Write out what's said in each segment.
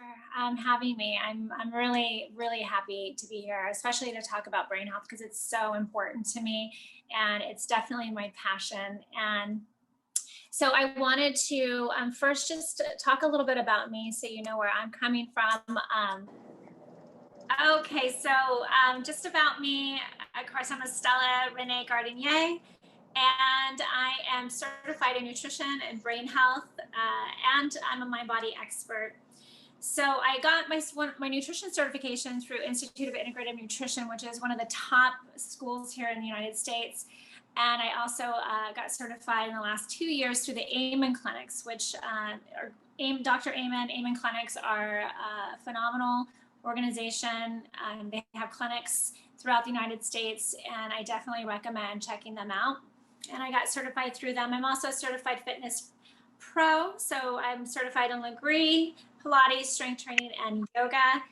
for having me. I'm really happy to be here, especially to talk about brain health because it's so important to me and it's definitely my passion. And so I wanted to first just talk a little bit about me so you know where I'm coming from. Okay, so just about me, of course, I'm Estella Renée Gardinier, and I am certified in nutrition and brain health, and I'm a mind body expert. So I got my nutrition certification through Institute of Integrative Nutrition, which is one of the top schools here in the United States. And I also got certified in the last 2 years through the Amen clinics, which are Dr. Amen clinics are a phenomenal organization. They have clinics throughout the United States, and I definitely recommend checking them out. And I got certified through them. I'm also a certified fitness pro, so I'm certified in Legree, Pilates, strength training, and yoga.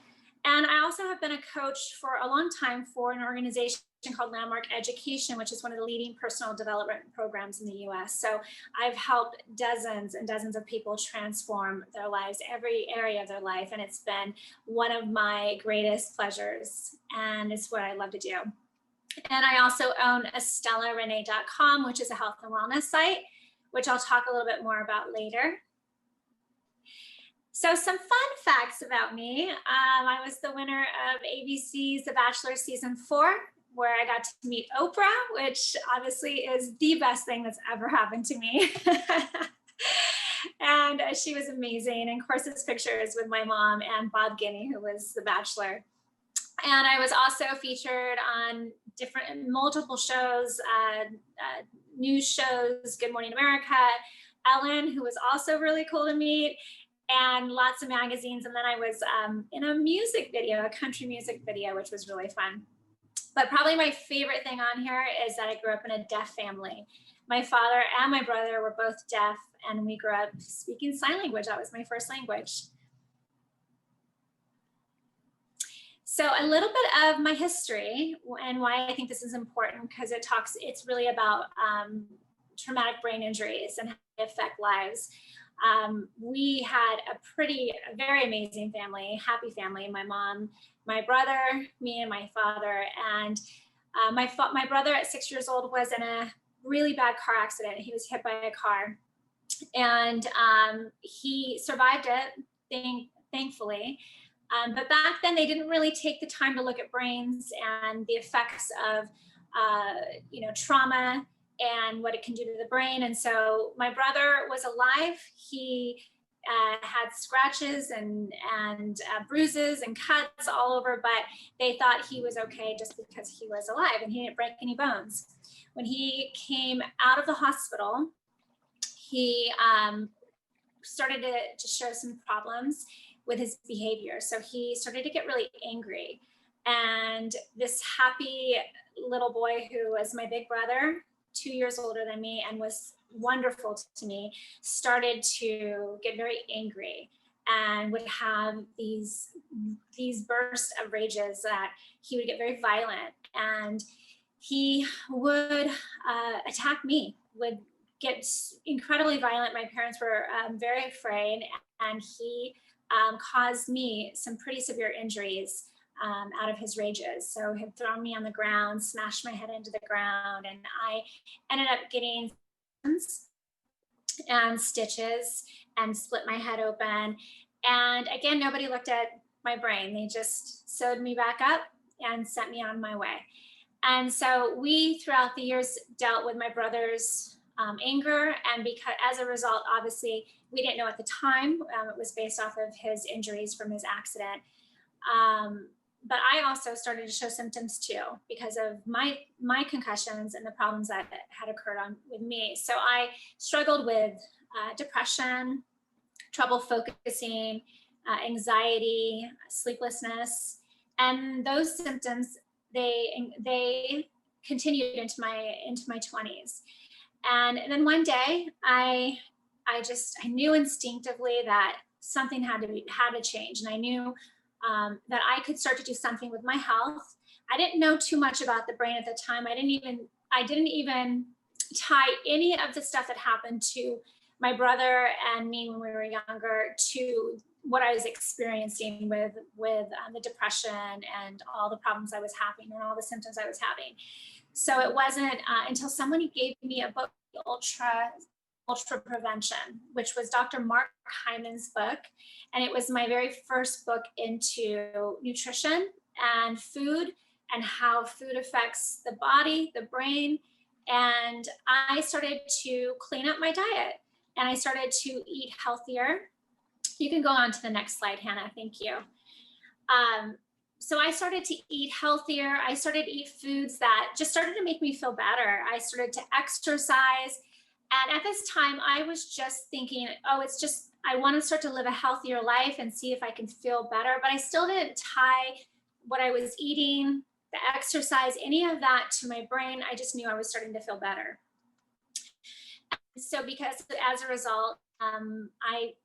And I also have been a coach for a long time for an organization called Landmark Education, which is one of the leading personal development programs in the US. So I've helped dozens and dozens of people transform their lives, every area of their life. And it's been one of my greatest pleasures. And it's what I love to do. And I also own EstellaRenee.com, which is a health and wellness site, which I'll talk a little bit more about later. So some fun facts about me. I was the winner of ABC's The Bachelor Season 4, where I got to meet Oprah, which obviously is the best thing that's ever happened to me. And she was amazing. And of course, this picture is with my mom and Bob Guinea, who was the Bachelor. And I was also featured on multiple shows, news shows, Good Morning America, Ellen, who was also really cool to meet, and lots of magazines. And then I was in a music video, a country music video, which was really fun. But probably my favorite thing on here is that I grew up in a deaf family. My father and my brother were both deaf, and we grew up speaking sign language. That was my first language. So a little bit of my history and why I think this is important, because it's really about traumatic brain injuries and how they affect lives. We had a very amazing family, happy family. My mom, my brother, me, and my father. And my brother at 6 years old was in a really bad car accident. He was hit by a car, and he survived it, thankfully. But back then, they didn't really take the time to look at brains and the effects of trauma and what it can do to the brain. And so my brother was alive. He had scratches and bruises and cuts all over, but they thought he was okay just because he was alive and he didn't break any bones. When he came out of the hospital, he started to show some problems with his behavior. So he started to get really angry. And this happy little boy who was my big brother, 2 years older than me and was wonderful to me, started to get very angry and would have these bursts of rages that he would get very violent, and he would attack me, would get incredibly violent. My parents were very afraid, and he caused me some pretty severe injuries out of his rages. So he had thrown me on the ground, smashed my head into the ground, and I ended up getting and stitches and split my head open. And again, nobody looked at my brain. They just sewed me back up and sent me on my way. And so we, throughout the years, dealt with my brother's anger, and because as a result, obviously, we didn't know at the time. It was based off of his injuries from his accident. But I also started to show symptoms too because of my concussions and the problems that had occurred with me. So I struggled with depression, trouble focusing, anxiety, sleeplessness, and those symptoms they continued into my 20s. And then one day I knew instinctively that something had to change, and I knew that I could start to do something with my health. I didn't know too much about the brain at the time. I didn't even tie any of the stuff that happened to my brother and me when we were younger to what I was experiencing with the depression and all the problems I was having and all the symptoms I was having. So it wasn't until somebody gave me a book, Ultra Prevention, which was Dr. Mark Hyman's book. And it was my very first book into nutrition and food and how food affects the body, the brain. And I started to clean up my diet and I started to eat healthier. You can go on to the next slide, Hannah. Thank you. So I started to eat healthier. I started to eat foods that just started to make me feel better. I started to exercise. And at this time, I was just thinking, oh, it's just, I want to start to live a healthier life and see if I can feel better. But I still didn't tie what I was eating, the exercise, any of that to my brain. I just knew I was starting to feel better. So because as a result,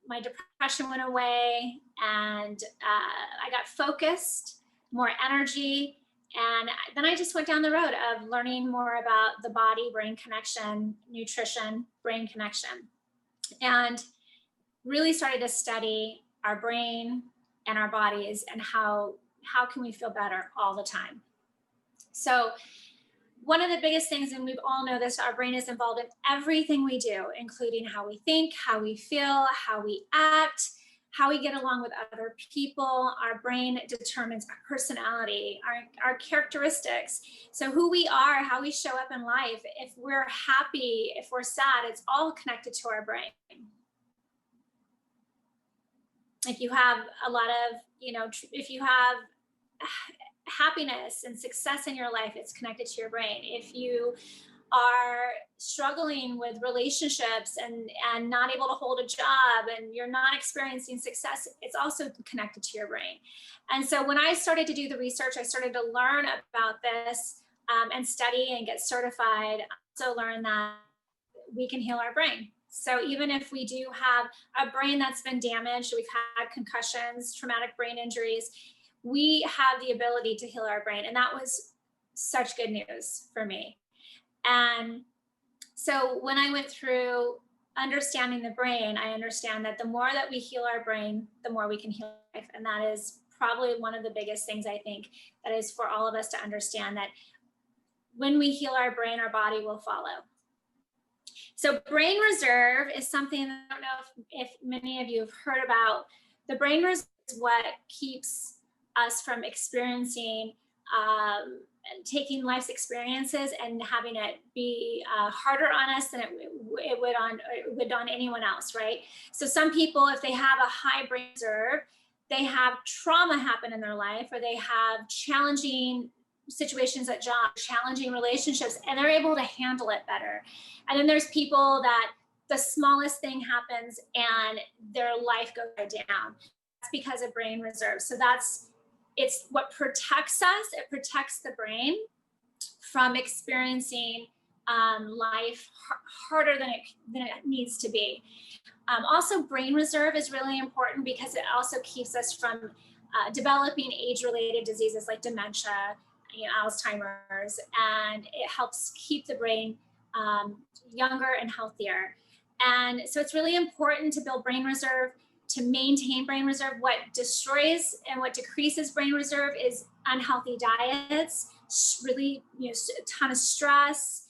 my depression went away and I got focused, more energy. And then I just went down the road of learning more about the body-brain connection, nutrition, brain connection, and really started to study our brain and our bodies and how can we feel better all the time. So one of the biggest things, and we all know this, our brain is involved in everything we do, including how we think, how we feel, how we act, how we get along with other people. Our brain determines our personality, our characteristics. So who we are, how we show up in life, if we're happy, if we're sad, it's all connected to our brain. If you have a lot of, if you have happiness and success in your life, it's connected to your brain. If you are struggling with relationships and not able to hold a job and you're not experiencing success, it's also connected to your brain. And so when I started to do the research, I started to learn about this and study and get certified. I also learned that we can heal our brain. So even if we do have a brain that's been damaged, we've had concussions, traumatic brain injuries, we have the ability to heal our brain. And that was such good news for me. And so when I went through understanding the brain, I understand that the more that we heal our brain, the more we can heal life. And that is probably one of the biggest things I think that is for all of us to understand, that when we heal our brain, our body will follow. So brain reserve is something that I don't know if many of you have heard about. The brain reserve is what keeps us from experiencing taking life's experiences and having it be harder on us than it would on anyone else, right? So some people, if they have a high brain reserve, they have trauma happen in their life, or they have challenging situations at job, challenging relationships, and they're able to handle it better. And then there's people that the smallest thing happens and their life goes down. That's because of brain reserve. So it's what protects us. It protects the brain from experiencing life harder than it needs to be. Also, brain reserve is really important because it also keeps us from developing age-related diseases like dementia, Alzheimer's, and it helps keep the brain younger and healthier. And so it's really important to build brain reserve, to maintain brain reserve. What destroys and what decreases brain reserve is unhealthy diets, really, a ton of stress,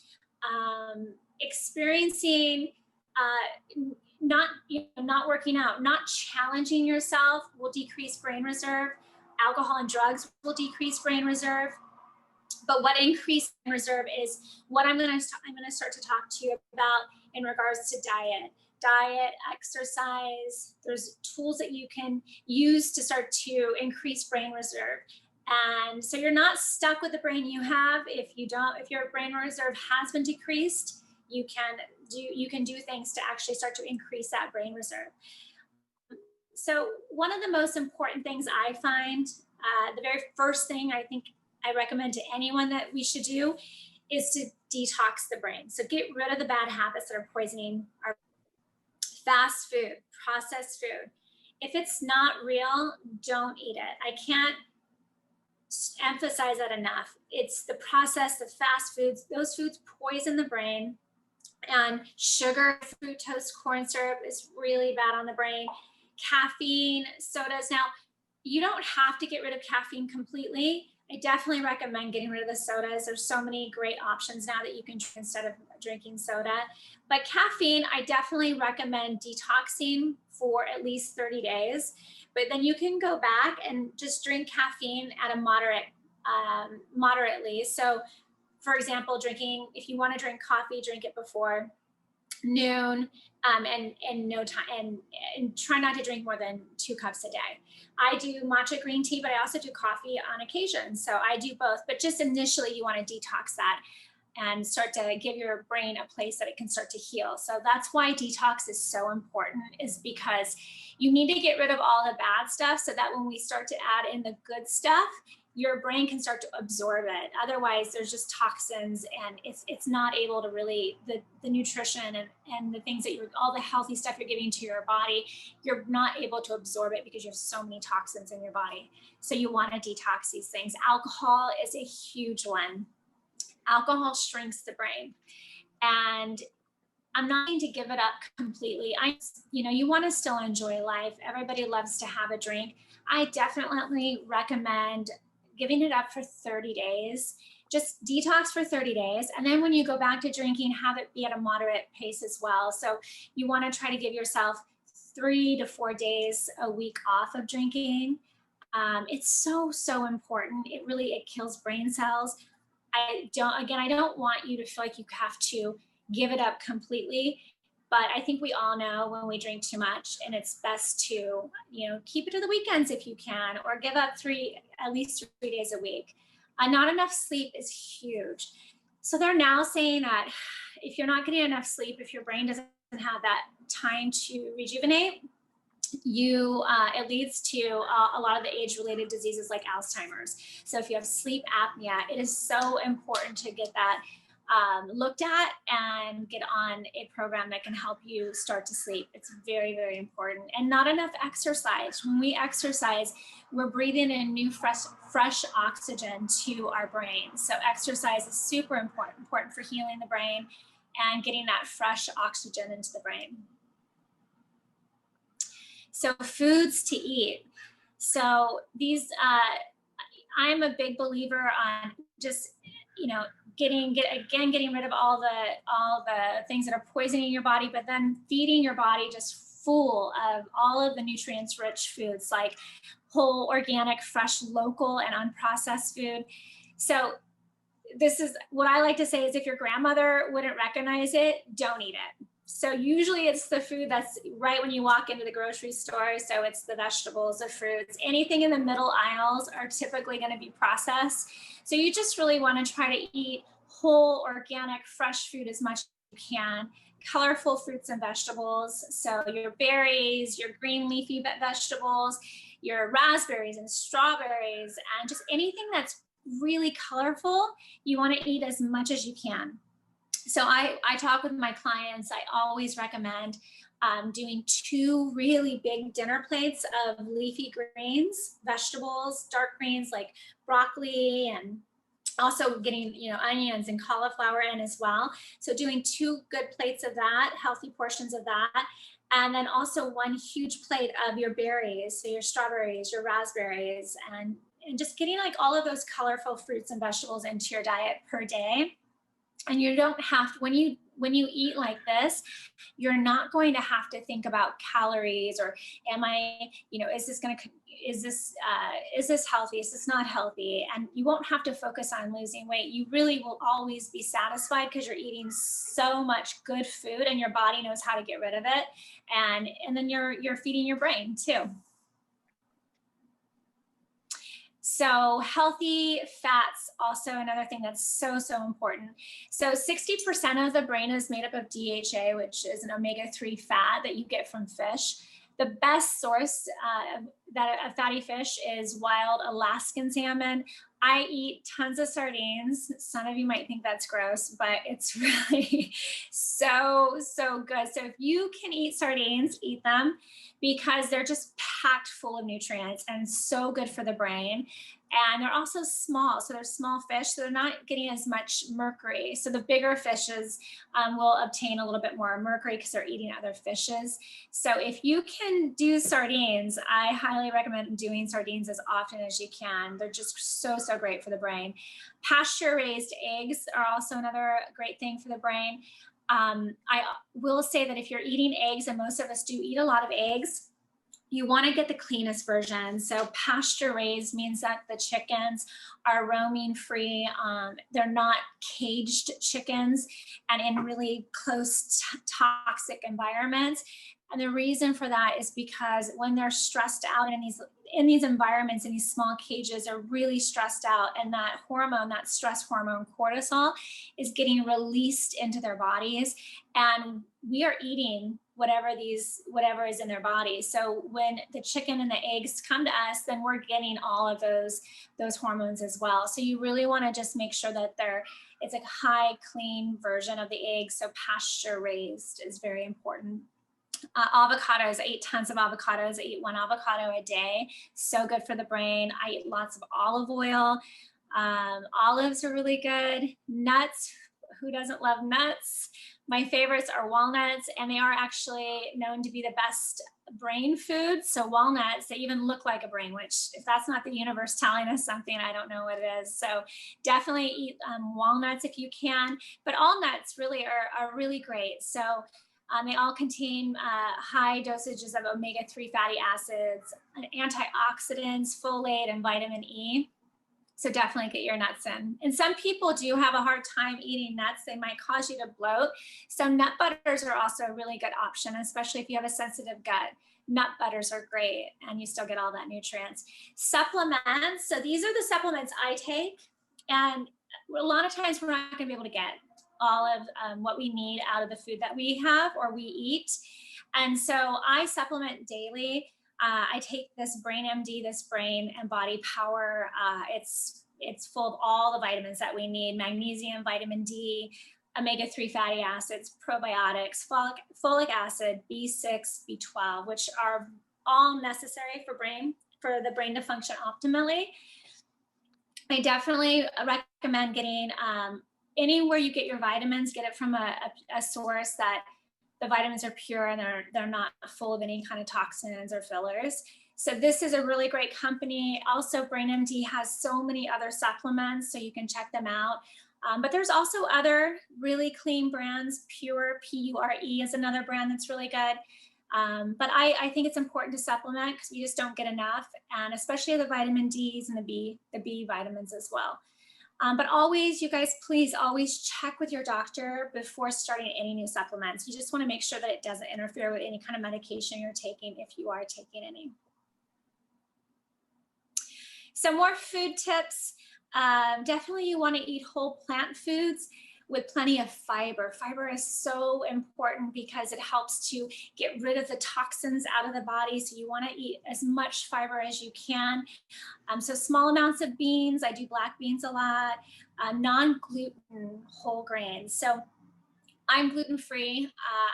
experiencing, not working out, not challenging yourself will decrease brain reserve. Alcohol and drugs will decrease brain reserve. But what increases brain reserve is what I'm going to start to talk to you about in regards to diet, exercise. There's tools that you can use to start to increase brain reserve. And so you're not stuck with the brain you have. If your brain reserve has been decreased, you can do things to actually start to increase that brain reserve. So one of the most important things I find, the very first thing I think I recommend to anyone that we should do, is to detox the brain. So get rid of the bad habits that are poisoning our fast food, processed food. If it's not real, don't eat it. I can't emphasize that enough. It's the processed, the fast foods. Those foods poison the brain. And sugar, fructose, corn syrup is really bad on the brain. caffeine sodas. Now, you don't have to get rid of caffeine completely. I definitely recommend getting rid of the sodas. There's so many great options now that you can drink instead of drinking soda. But caffeine, I definitely recommend detoxing for at least 30 days. But then you can go back and just drink caffeine at a moderately. So for example, if you want to drink coffee, drink it before noon, and no time, and try not to drink more than 2 cups a day. I do matcha green tea, but I also do coffee on occasion. So I do both, but just initially you want to detox that and start to give your brain a place that it can start to heal. So that's why detox is so important, is because you need to get rid of all the bad stuff so that when we start to add in the good stuff, your brain can start to absorb it. Otherwise, there's just toxins, and it's not able to really, the nutrition and the things that all the healthy stuff you're giving to your body, you're not able to absorb it because you have so many toxins in your body. So you want to detox these things. Alcohol is a huge one. Alcohol shrinks the brain, and I'm not going to give it up completely. You want to still enjoy life. Everybody loves to have a drink. I definitely recommend giving it up for 30 days. Just detox for 30 days. And then when you go back to drinking, have it be at a moderate pace as well. So you want to try to give yourself 3 to 4 days a week off of drinking. It's so important. It kills brain cells. I don't want you to feel like you have to give it up completely, but I think we all know when we drink too much, and it's best to, keep it to the weekends if you can, or give up at least 3 days a week. Not enough sleep is huge. So they're now saying that if you're not getting enough sleep, if your brain doesn't have that time to rejuvenate, it leads to a lot of the age-related diseases like Alzheimer's. So if you have sleep apnea, it is so important to get that looked at and get on a program that can help you start to sleep. It's very, very important. And not enough exercise. When we exercise, we're breathing in new, fresh oxygen to our brain. So exercise is super important for healing the brain and getting that fresh oxygen into the brain. So foods to eat. So these, I'm a big believer on just, getting rid of all the things that are poisoning your body, but then feeding your body just full of all of the nutrients rich foods like whole, organic, fresh, local, and unprocessed food. So this is what I like to say is, if your grandmother wouldn't recognize it, don't eat it. So usually it's the food that's right when you walk into the grocery store. So it's the vegetables, the fruits, anything in the middle aisles are typically going to be processed. So you just really want to try to eat whole, organic, fresh food as much as you can. Colorful fruits and vegetables. So your berries, your green leafy vegetables, your raspberries and strawberries, and just anything that's really colorful, you want to eat as much as you can. So I talk with my clients. I always recommend doing 2 really big dinner plates of leafy greens, vegetables, dark greens like broccoli, and also getting, onions and cauliflower in as well. So doing 2 good plates of that, healthy portions of that. And then also 1 huge plate of your berries. So your strawberries, your raspberries, and just getting like all of those colorful fruits and vegetables into your diet per day. And you don't have to, when you eat like this, you're not going to have to think about calories or is this healthy? Is this not healthy? And you won't have to focus on losing weight. You really will always be satisfied because you're eating so much good food and your body knows how to get rid of it. And then you're feeding your brain too. So healthy fats, also another thing that's so important. So 60% of the brain is made up of DHA, which is an omega-3 fat that you get from fish. The best source of fatty fish is wild Alaskan salmon. I eat tons of sardines. Some of you might think that's gross, but it's really so good. So if you can eat sardines, eat them, because they're just packed full of nutrients and so good for the brain. And they're also small, so they're small fish, so they're not getting as much mercury. So the bigger fishes will obtain a little bit more mercury because they're eating other fishes. So if you can do sardines, I highly recommend doing sardines as often as you can. They're just so, so great for the brain. Pasture raised eggs are also another great thing for the brain. I will say that if you're eating eggs, and most of us do eat a lot of eggs, you want to get the cleanest version. So pasture raised means that the chickens are roaming free. They're not caged chickens and in really close toxic environments. And the reason for that is because when they're stressed out in these environments, in these small cages, they're really stressed out, and that hormone, that stress hormone cortisol, is getting released into their bodies, and we are eating whatever is in their bodies. So when the chicken and the eggs come to us, then we're getting all of those hormones as well. So you really want to just make sure that it's a high clean version of the egg. So pasture raised is very important. Avocados, I eat tons of avocados. I eat 1 avocado a day. So good for the brain. I eat lots of olive oil. Olives are really good. Nuts, who doesn't love nuts? My favorites are walnuts, and they are actually known to be the best brain food. So walnuts, they even look like a brain, which if that's not the universe telling us something, I don't know what it is. So definitely eat walnuts if you can, but all nuts really are really great. So they all contain high dosages of omega-3 fatty acids, antioxidants, folate, and vitamin E. So definitely get your nuts in. And some people do have a hard time eating nuts. They might cause you to bloat. So nut butters are also a really good option, especially if you have a sensitive gut. Nut butters are great, and you still get all that nutrients. Supplements. So these are the supplements I take. And a lot of times we're not going to be able to get all of what we need out of the food that we have or we eat. And so I supplement daily. I take this Brain MD, this Brain and Body Power. It's full of all the vitamins that we need: magnesium, vitamin D, omega-3 fatty acids, probiotics, folic acid, B6, B12, which are all necessary for the brain to function optimally. I definitely recommend getting anywhere you get your vitamins, get it from a source that the vitamins are pure and they're not full of any kind of toxins or fillers. So this is a really great company. Also, BrainMD has so many other supplements, so you can check them out. But there's also other really clean brands. Pure, P-U-R-E, is another brand that's really good. But I think it's important to supplement because we just don't get enough, and especially the vitamin Ds and the B vitamins as well. But always, you guys, please always check with your doctor before starting any new supplements. You just want to make sure that it doesn't interfere with any kind of medication you're taking, if you are taking any. Some more food tips. Definitely you want to eat whole plant foods with plenty of fiber. Fiber is so important because it helps to get rid of the toxins out of the body. So you want to eat as much fiber as you can. So small amounts of beans. I do black beans a lot. Non-gluten whole grains. So I'm gluten-free.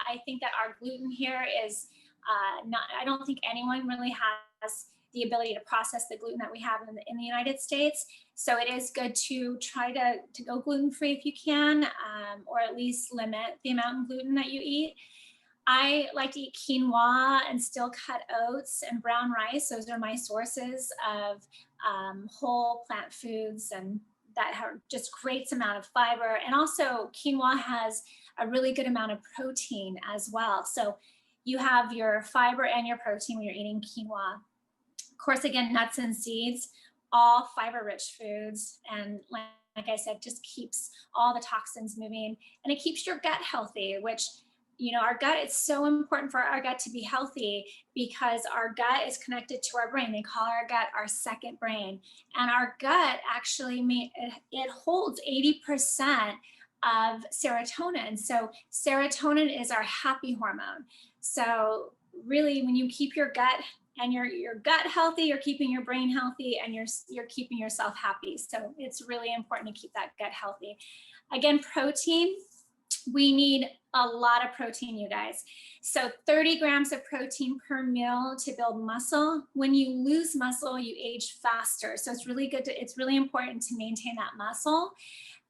I think that our gluten here is I don't think anyone really has the ability to process the gluten that we have in the United States. So it is good to try to go gluten-free if you can, or at least limit the amount of gluten that you eat. I like to eat quinoa and steel cut oats and brown rice. Those are my sources of whole plant foods, and that have just great amount of fiber. And also quinoa has a really good amount of protein as well. So you have your fiber and your protein when you're eating quinoa. Of course, again, nuts and seeds, all fiber-rich foods. And like I said, just keeps all the toxins moving, and it keeps your gut healthy, which, you know, our gut, it's so important for our gut to be healthy because our gut is connected to our brain. They call our gut our second brain. And our gut actually, it holds 80% of serotonin. So serotonin is our happy hormone. So really, when you keep your gut and your gut healthy, you're keeping your brain healthy, and you're keeping yourself happy. So it's really important to keep that gut healthy. Again, protein, we need A lot of protein, you guys. So 30 grams of protein per meal to build muscle. When you lose muscle, you age faster. So it's really good it's really important to maintain that muscle.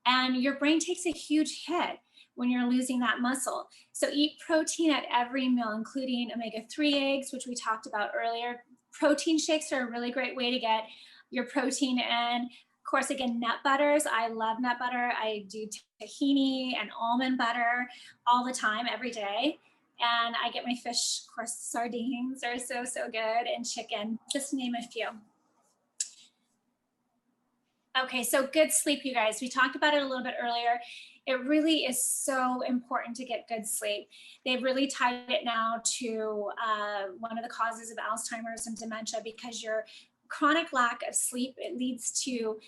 And your brain takes a huge hit when you're losing that muscle. So eat protein at every meal, including omega-3 eggs, which we talked about earlier. Protein shakes are a really great way to get your protein in. Of course, again, nut butters. I love nut butter. I do tahini and almond butter all the time, every day. And I get my fish, of course, sardines are so, so good, and chicken, just to name a few. Okay, so good sleep, you guys. We talked about it a little bit earlier. It really is so important to get good sleep. They've really tied it now to one of the causes of Alzheimer's and dementia, because your chronic lack of sleep, it leads to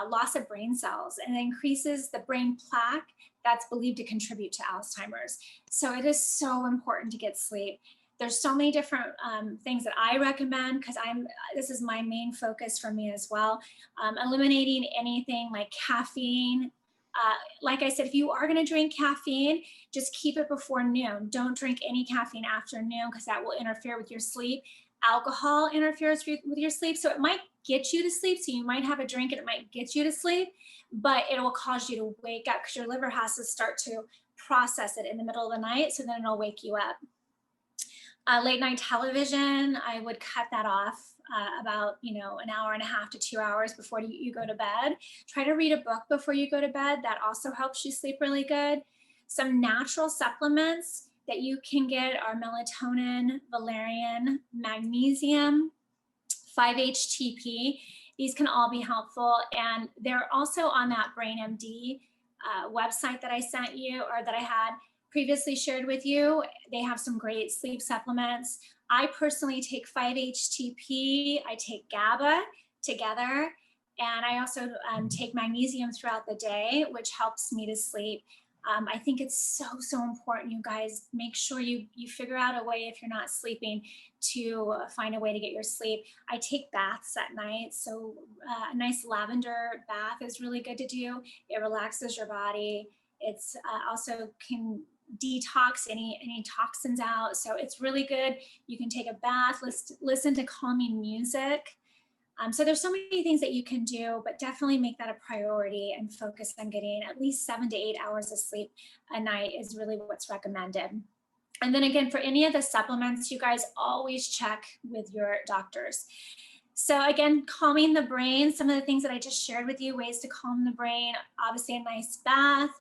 loss of brain cells and increases the brain plaque that's believed to contribute to Alzheimer's. So it is so important to get sleep. There's so many different things that I recommend, because this is my main focus for me as well. Eliminating anything like caffeine. Like I said, if you are going to drink caffeine, just keep it before noon. Don't drink any caffeine after noon, because that will interfere with your sleep. Alcohol interferes with your sleep, so it might get you to sleep. So you might have a drink and it might get you to sleep, but it will cause you to wake up, because your liver has to start to process it in the middle of the night, so then it'll wake you up. Late night television, I would cut that off about an hour and a half to 2 hours before you go to bed. Try to read a book before you go to bed. That also helps you sleep really good. Some natural supplements that you can get are melatonin, valerian, magnesium, 5-HTP. These can all be helpful, and they're also on that BrainMD website that I sent you, or that I had previously shared with you. They have some great sleep supplements. I personally take 5-HTP, I take GABA together, and I also take magnesium throughout the day, which helps me to sleep. I think it's so, so important, you guys. Make sure you figure out a way, if you're not sleeping, to find a way to get your sleep. I take baths at night, so a nice lavender bath is really good to do. It relaxes your body. It's also can detox any toxins out. So it's really good. You can take a bath, listen to calming music. So there's so many things that you can do, but definitely make that a priority and focus on getting at least 7 to 8 hours of sleep a night is really what's recommended. And then again, for any of the supplements, you guys always check with your doctors. So again, calming the brain, some of the things that I just shared with you, ways to calm the brain, obviously a nice bath,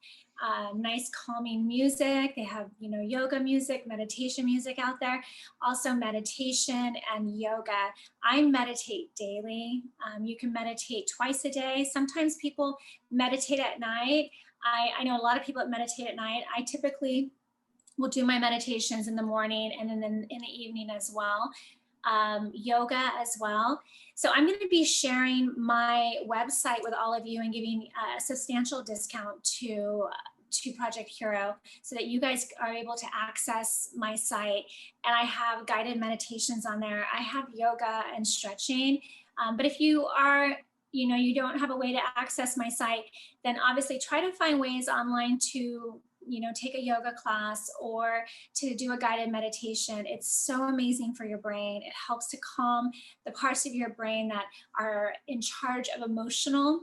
nice calming music. They have, yoga music, meditation music out there. Also meditation and yoga. I meditate daily. You can meditate twice a day. Sometimes people meditate at night. I know a lot of people that meditate at night. I typically will do my meditations in the morning and then in the evening as well. Yoga as well. So I'm going to be sharing my website with all of you and giving a substantial discount to Project Hero, so that you guys are able to access my site. And I have guided meditations on there. I have yoga and stretching. But if you are, you don't have a way to access my site, then obviously try to find ways online to take a yoga class or to do a guided meditation. It's so amazing for your brain. It helps to calm the parts of your brain that are in charge of emotional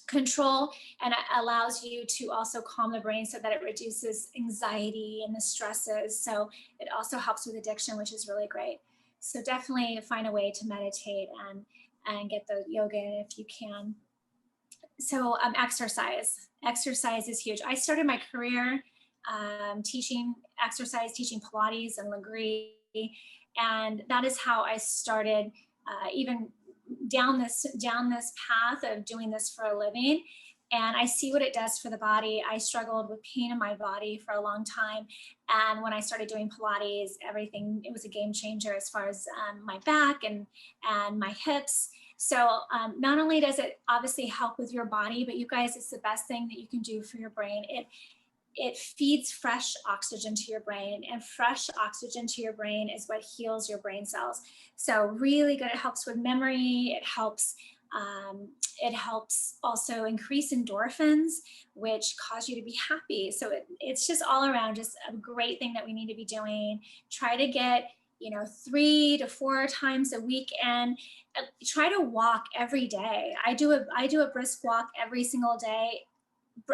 control, and it allows you to also calm the brain so that it reduces anxiety and the stresses. So it also helps with addiction, which is really great. So definitely find a way to meditate and get the yoga in if you can. So exercise is huge. I started my career teaching exercise, teaching Pilates and Legree, and that is how I started even down this path of doing this for a living. And I see what it does for the body. I struggled with pain in my body for a long time. And when I started doing Pilates, it was a game changer as far as my back and my hips. So not only does it obviously help with your body, but you guys, it's the best thing that you can do for your brain. It feeds fresh oxygen to your brain, and fresh oxygen to your brain is what heals your brain cells. So really good. It helps with memory. It helps It helps also increase endorphins, which cause you to be happy. So it's just all around just a great thing that we need to be doing. Try to get, 3 to 4 times a week, and try to walk every day. I do a brisk walk every single day.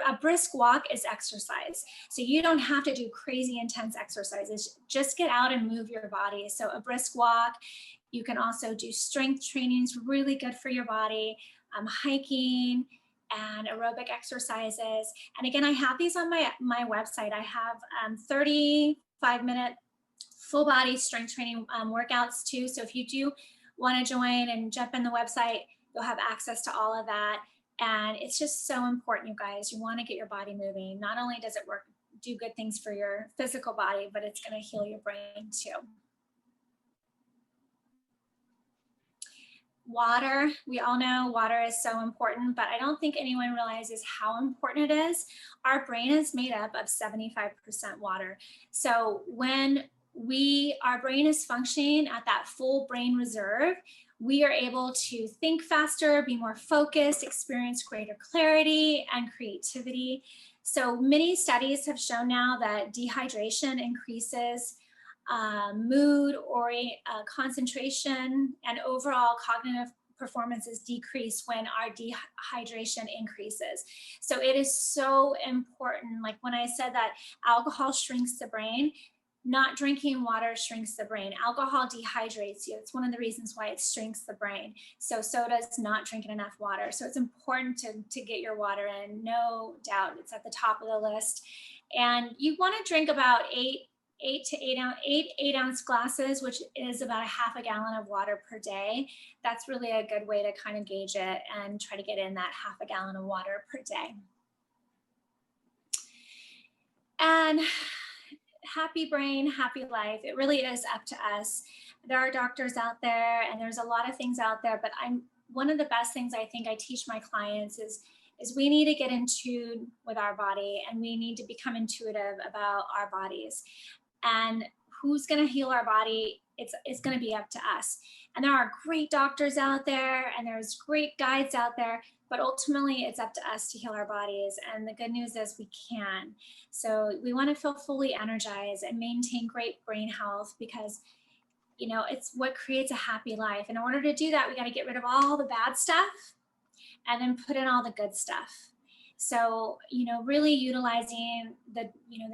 A brisk walk is exercise. So you don't have to do crazy intense exercises. Just get out and move your body. So a brisk walk. You can also do strength training. It's really good for your body. Hiking and aerobic exercises. And again, I have these on my website. I have 35-minute full body strength training workouts too. So if you do want to join and jump in the website, you'll have access to all of that. And it's just so important, you guys. You want to get your body moving. Not only does it do good things for your physical body, but it's going to heal your brain too. Water, we all know water is so important, but I don't think anyone realizes how important it is. Our brain is made up of 75% water. So when our brain is functioning at that full brain reserve, we are able to think faster, be more focused, experience greater clarity and creativity. So many studies have shown now that dehydration increases mood or concentration, and overall cognitive performance is decreased when our dehydration increases. So it is so important. Like when I said that alcohol shrinks the brain, not drinking water shrinks the brain. Alcohol dehydrates you. It's one of the reasons why it shrinks the brain. So does not drinking enough water. So it's important to get your water in, no doubt. It's at the top of the list. And you want to drink about 8-ounce glasses, which is about a half a gallon of water per day. That's really a good way to kind of gauge it and try to get in that half a gallon of water per day. And happy brain, happy life. It really is up to us. There are doctors out there and there's a lot of things out there, but one of the best things I think I teach my clients is we need to get in tune with our body, and we need to become intuitive about our bodies. And who's going to heal our body? It's going to be up to us. And there are great doctors out there and there's great guides out there, but ultimately it's up to us to heal our bodies. And the good news is we can. So we want to feel fully energized and maintain great brain health, because it's what creates a happy life. In order to do that, we got to get rid of all the bad stuff and then put in all the good stuff. So, really utilizing the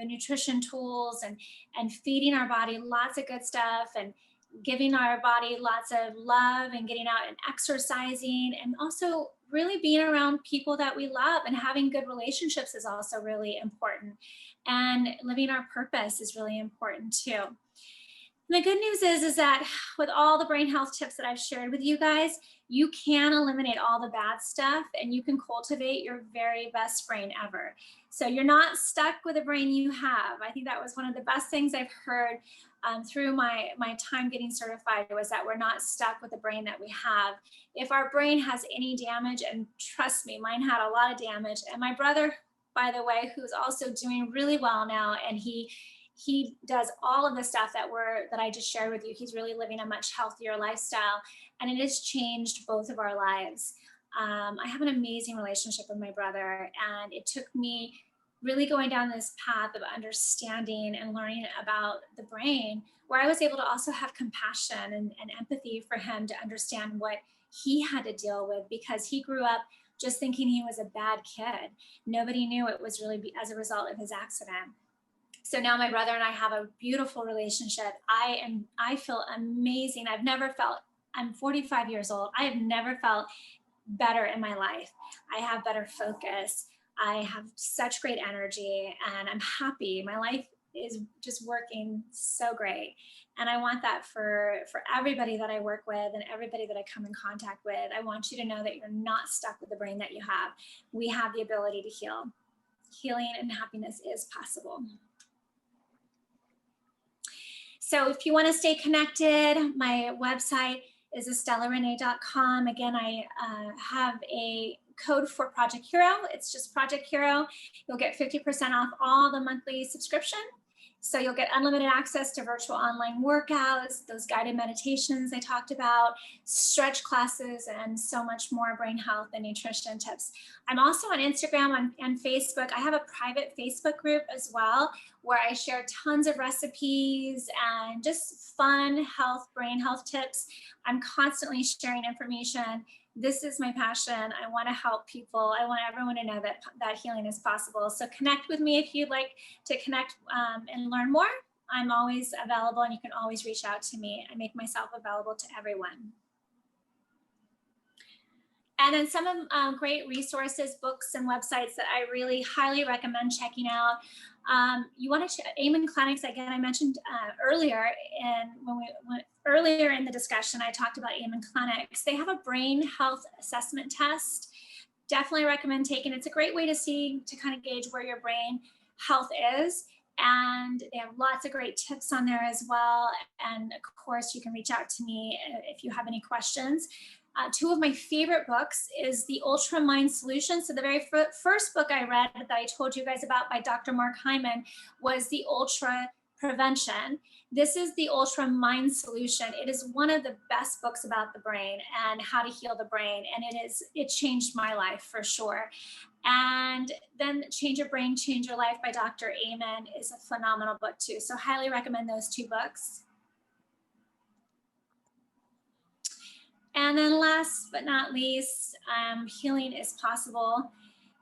nutrition tools and feeding our body lots of good stuff, and giving our body lots of love, and getting out and exercising, and also really being around people that we love, and having good relationships is also really important. And living our purpose is really important too. And the good news is that with all the brain health tips that I've shared with you guys, you can eliminate all the bad stuff and you can cultivate your very best brain ever. So you're not stuck with the brain you have. I think that was one of the best things I've heard through my time getting certified, was that we're not stuck with the brain that we have. If our brain has any damage, and trust me, mine had a lot of damage. And my brother, by the way, who's also doing really well now, and he does all of the stuff that I just shared with you. He's really living a much healthier lifestyle, and it has changed both of our lives. I have an amazing relationship with my brother, and it took me really going down this path of understanding and learning about the brain, where I was able to also have compassion and empathy for him, to understand what he had to deal with, because he grew up just thinking he was a bad kid. Nobody knew it was really as a result of his accident. So now my brother and I have a beautiful relationship. I feel amazing. I'm 45 years old. I have never felt better in my life. I have better focus. I have such great energy, and I'm happy. My life is just working so great. And I want that for everybody that I work with and everybody that I come in contact with. I want you to know that you're not stuck with the brain that you have. We have the ability to heal. Healing and happiness is possible. So if you want to stay connected, my website is estellarenee.com. Again, I have a code for Project Hero. It's just Project Hero. You'll get 50% off all the monthly subscription. So you'll get unlimited access to virtual online workouts, those guided meditations I talked about, stretch classes, and so much more brain health and nutrition tips. I'm also on Instagram and Facebook. I have a private Facebook group as well, where I share tons of recipes and just fun health, brain health tips. I'm constantly sharing information. This is my passion. I want to help people. I want everyone to know that healing is possible. So connect with me if you'd like to connect and learn more. I'm always available, and you can always reach out to me. I make myself available to everyone. And then some of great resources, books, and websites that I really highly recommend checking out. You want to Amen Clinics, again, I mentioned earlier, and earlier in the discussion, I talked about Amen Clinics. They have a brain health assessment test. Definitely recommend taking it. It's a great way to kind of gauge where your brain health is. And they have lots of great tips on there as well. And of course, you can reach out to me if you have any questions. Two of my favorite books is The Ultra Mind Solution. So the very first book I read that I told you guys about by Dr. Mark Hyman was The Ultra Prevention. This is The Ultra Mind Solution. It is one of the best books about the brain and how to heal the brain. And it changed my life for sure. And then Change Your Brain, Change Your Life by Dr. Amen is a phenomenal book too. So highly recommend those two books. And then last but not least, healing is possible.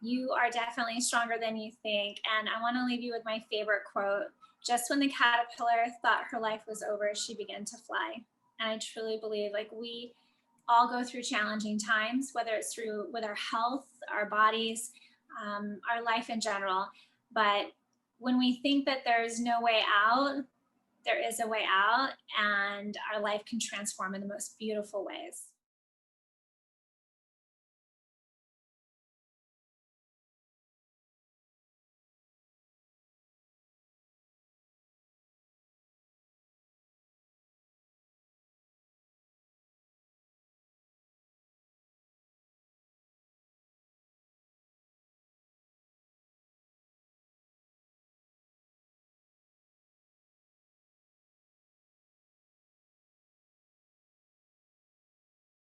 You are definitely stronger than you think. And I want to leave you with my favorite quote. Just when the caterpillar thought her life was over, she began to fly. And I truly believe, like, we all go through challenging times, whether it's with our health, our bodies, our life in general. But when we think that there's no way out, there is a way out, and our life can transform in the most beautiful ways.